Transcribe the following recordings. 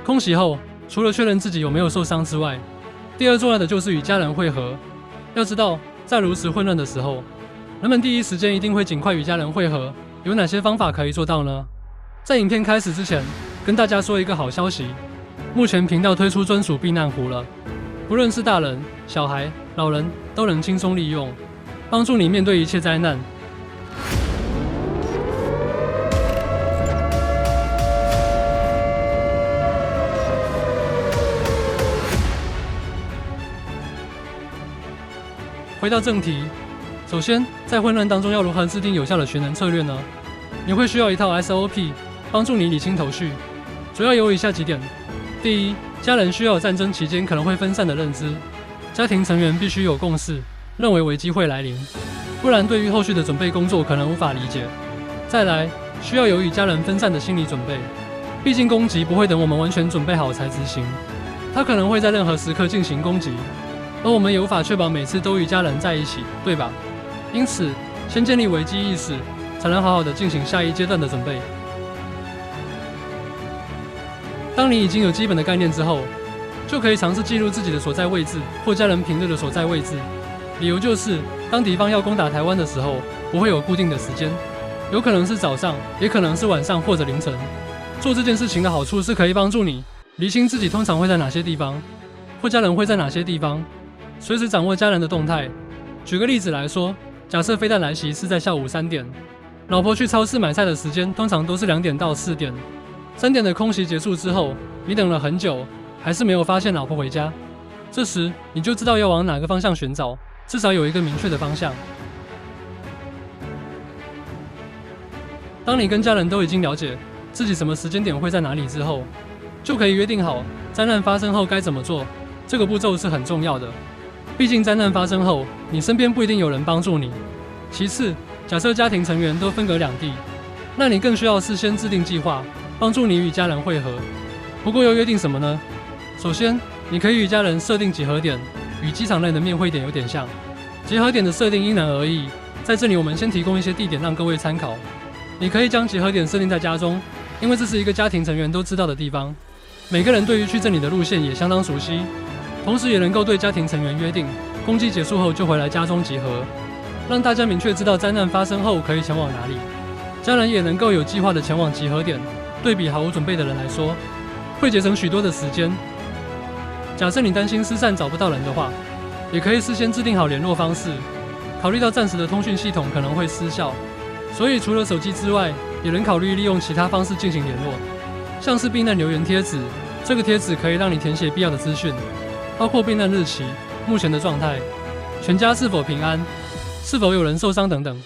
空袭后，除了确认自己有没有受伤之外，第二重要的就是与家人会合。要知道，在如此混乱的时候，人们第一时间一定会尽快与家人会合。有哪些方法可以做到呢？在影片开始之前，跟大家说一个好消息，目前频道推出专属避难壶了，不论是大人、小孩、老人都能轻松利用，帮助你面对一切灾难。回到正题，首先在混乱当中要如何制定有效的寻人策略呢？你会需要一套 SOP 帮助你理清头绪，主要有以下几点：第一，家人需要有战争期间可能会分散的认知，家庭成员必须有共识，认为危机会来临，不然对于后续的准备工作可能无法理解。再来，需要有与家人分散的心理准备，毕竟攻击不会等我们完全准备好才执行，它可能会在任何时刻进行攻击，而我们也无法确保每次都与家人在一起，对吧？因此，先建立危机意识，才能好好的进行下一阶段的准备。当你已经有基本的概念之后，就可以尝试记录自己的所在位置或家人平日的所在位置。理由就是，当敌方要攻打台湾的时候，不会有固定的时间，有可能是早上，也可能是晚上或者凌晨。做这件事情的好处是可以帮助你厘清自己通常会在哪些地方，或家人会在哪些地方，随时掌握家人的动态。举个例子来说，假设飞弹来袭是在下午3点，老婆去超市买菜的时间通常都是2点到4点。3点的空袭结束之后，你等了很久，还是没有发现老婆回家。这时你就知道要往哪个方向寻找，至少有一个明确的方向。当你跟家人都已经了解自己什么时间点会在哪里之后，就可以约定好灾难发生后该怎么做。这个步骤是很重要的，毕竟灾难发生后，你身边不一定有人帮助你。其次，假设家庭成员都分隔两地，那你更需要事先制定计划，帮助你与家人会合。不过要约定什么呢？首先，你可以与家人设定集合点，与机场内的面会点有点像。集合点的设定因人而异，在这里我们先提供一些地点让各位参考。你可以将集合点设定在家中，因为这是一个家庭成员都知道的地方，每个人对于去这里的路线也相当熟悉。同时也能够对家庭成员约定，攻击结束后就回来家中集合，让大家明确知道灾难发生后可以前往哪里。家人也能够有计划的前往集合点，对比毫无准备的人来说，会节省许多的时间。假设你担心失散找不到人的话，也可以事先制定好联络方式，考虑到暂时的通讯系统可能会失效，所以除了手机之外，也能考虑利用其他方式进行联络，像是避难留言贴纸，这个贴纸可以让你填写必要的资讯，包括避难日期、目前的状态、全家是否平安、是否有人受伤等等。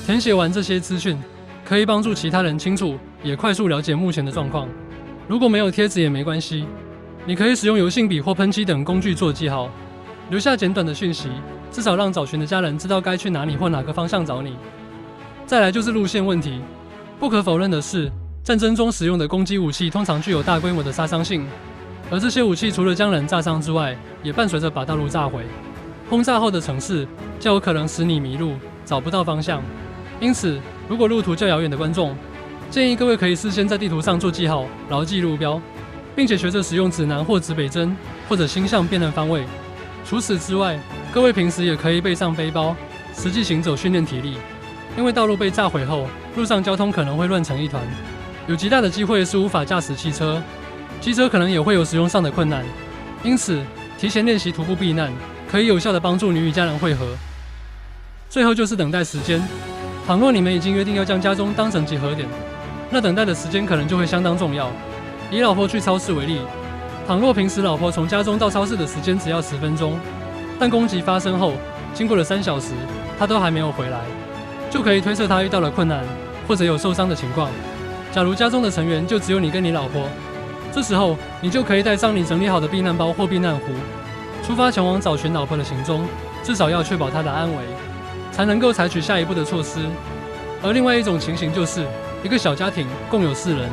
填写完这些资讯，可以帮助其他人清楚也快速了解目前的状况。如果没有贴纸也没关系，你可以使用油性笔或喷漆等工具做记号，留下简短的讯息，至少让找寻的家人知道该去哪里或哪个方向找你。再来就是路线问题，不可否认的是，战争中使用的攻击武器通常具有大规模的杀伤性。而这些武器除了将人炸伤之外，也伴随着把道路炸毁。轰炸后的城市较有可能使你迷路，找不到方向。因此，如果路途较遥远的观众，建议各位可以事先在地图上做记号，牢记路标，并且学着使用指南或指北针，或者星象辨认方位。除此之外，各位平时也可以背上背包，实际行走训练体力。因为道路被炸毁后，路上交通可能会乱成一团，有极大的机会是无法驾驶汽车。机车可能也会有使用上的困难，因此提前练习徒步避难，可以有效地帮助你与家人会合。最后就是等待时间，倘若你们已经约定要将家中当成集合点，那等待的时间可能就会相当重要。以老婆去超市为例，倘若平时老婆从家中到超市的时间只要10分钟，但攻击发生后，经过了3小时，她都还没有回来，就可以推测她遇到了困难，或者有受伤的情况。假如家中的成员就只有你跟你老婆，这时候，你就可以带上你整理好的避难包或避难壶，出发前往找寻老婆的行踪，至少要确保她的安危，才能够采取下一步的措施。而另外一种情形就是一个小家庭共有4人，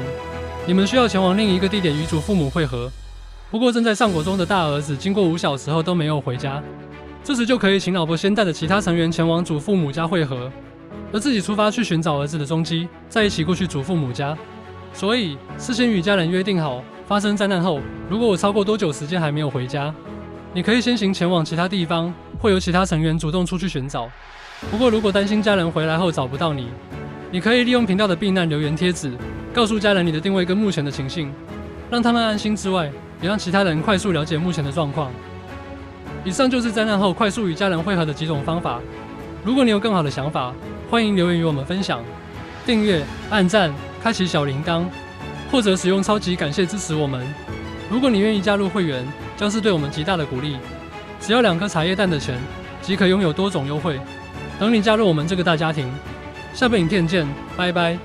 你们需要前往另一个地点与祖父母会合。不过正在上国中的大儿子经过5小时后都没有回家，这时就可以请老婆先带着其他成员前往祖父母家会合，而自己出发去寻找儿子的踪迹，再一起过去祖父母家。所以事先与家人约定好发生灾难后，如果我超过多久时间还没有回家，你可以先行前往其他地方，会由其他成员主动出去寻找。不过，如果担心家人回来后找不到你，你可以利用频道的避难留言贴纸，告诉家人你的定位跟目前的情形，让他们安心之外，也让其他人快速了解目前的状况。以上就是灾难后快速与家人会合的几种方法。如果你有更好的想法，欢迎留言与我们分享。订阅、按赞、开启小铃铛，或者使用超级感谢支持我们。如果你愿意加入会员，将是对我们极大的鼓励。只要2颗茶叶蛋的钱，即可拥有多种优惠。等你加入我们这个大家庭。下部影片见，拜拜。